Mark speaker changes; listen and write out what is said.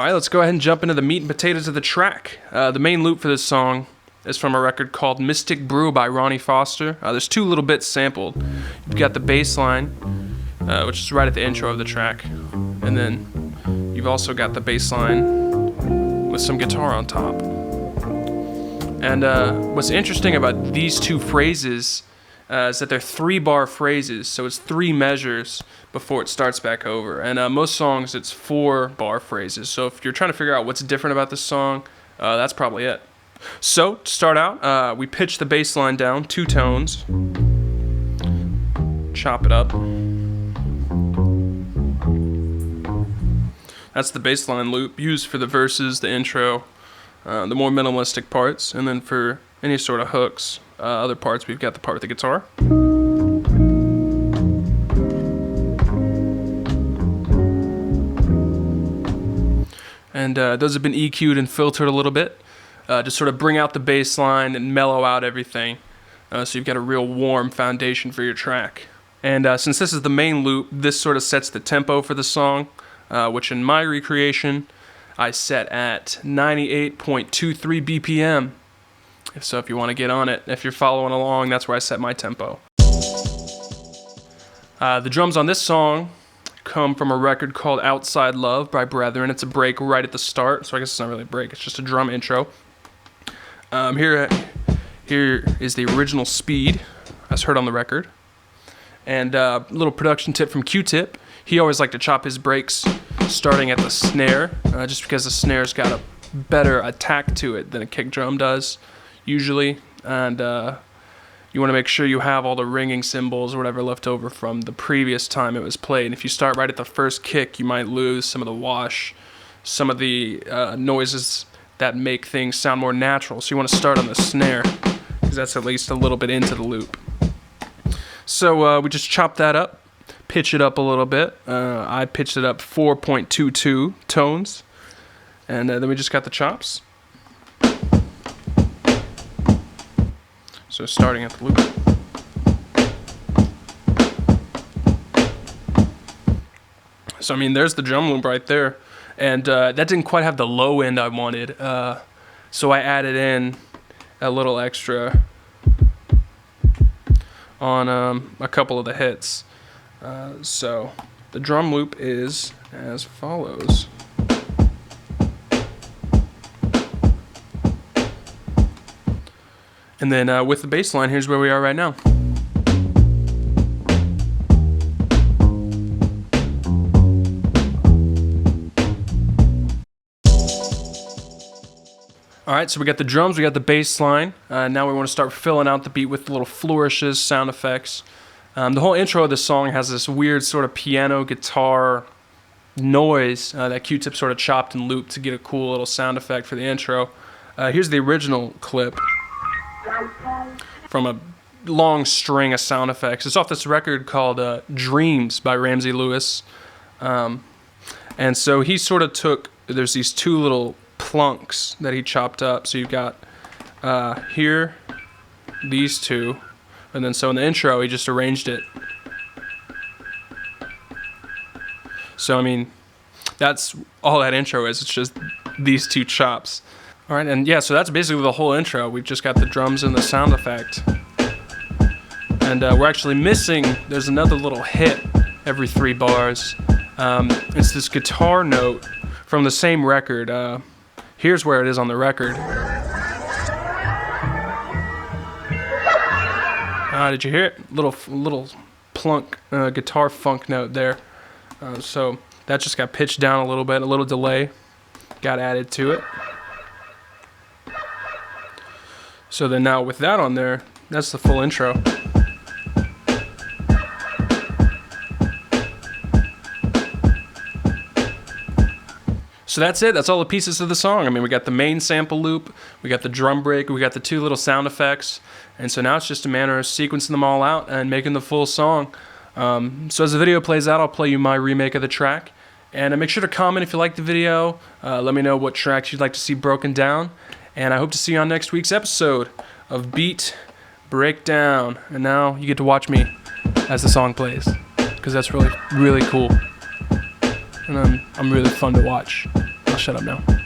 Speaker 1: Alright, let's go ahead and jump into the meat and potatoes of the track. The main loop for this song is from a record called Mystic Brew by Ronnie Foster. There's two little bits sampled. You've got the bass line, which is right at the intro of the track, and then you've also got the bass line with some guitar on top. And what's interesting about these two phrases is that they're 3-bar phrases, so it's 3 measures before it starts back over. And most songs, it's 4-bar phrases. So if you're trying to figure out what's different about this song, that's probably it. So to start out, we pitch the bass line down 2 tones, chop it up. That's the bass line loop used for the verses, the intro, the more minimalistic parts, and then for any sort of hooks, other parts, we've got the part with the guitar. And those have been EQ'd and filtered a little bit to sort of bring out the bass line and mellow out everything. So you've got a real warm foundation for your track. And since this is the main loop, this sort of sets the tempo for the song, which in my recreation, I set at 98.23 BPM. So if you want to get on it, if you're following along, that's where I set my tempo. The drums on this song come from a record called Outside Love by Brethren. It's a break right at the start, so I guess it's not really a break, it's just a drum intro. Here is the original speed, as heard on the record. And a little production tip from Q-Tip. He always liked to chop his breaks starting at the snare, just because the snare's got a better attack to it than a kick drum does, usually. And you want to make sure you have all the ringing cymbals or whatever left over from the previous time it was played. And if you start right at the first kick, you might lose some of the wash, some of the noises that make things sound more natural. So you want to start on the snare, because that's at least a little bit into the loop. So we just chop that up, pitch it up a little bit. I pitched it up 4.22 tones, and then we just got the chops. So starting at the loop. So I mean, there's the drum loop right there, and that didn't quite have the low end I wanted, so I added in a little extra on a couple of the hits. So the drum loop is as follows. And then with the bass line, here's where we are right now. Alright, so we got the drums, we got the bass line. Now we want to start filling out the beat with little flourishes, sound effects. The whole intro of this song has this weird sort of piano guitar noise that Q-Tip sort of chopped and looped to get a cool little sound effect for the intro. Here's the original clip from a long string of sound effects. It's off this record called Dreams by Ramsey Lewis. And so he sort of took, there's these 2 little plunks that he chopped up. So you've got here, these 2, and then so in the intro he just arranged it. So I mean, that's all that intro is. It's just these 2 chops. All right, and yeah, so that's basically the whole intro. We've just got the drums and the sound effect. And we're actually missing, there's another little hit every 3 bars. It's this guitar note from the same record. Here's where it is on the record. Did you hear it? Little plunk guitar funk note there. So that just got pitched down a little bit, a little delay got added to it. So then now with that on there, that's the full intro. So that's it. That's all the pieces of the song. I mean, we got the main sample loop, we got the drum break, we got the 2 little sound effects, and so now it's just a matter of sequencing them all out and making the full song. So as the video plays out, I'll play you my remake of the track. And make sure to comment if you like the video. Let me know what tracks you'd like to see broken down. And I hope to see you on next week's episode of Beat Breakdown. And now you get to watch me as the song plays, because that's really, really cool. And I'm really fun to watch. I'll shut up now.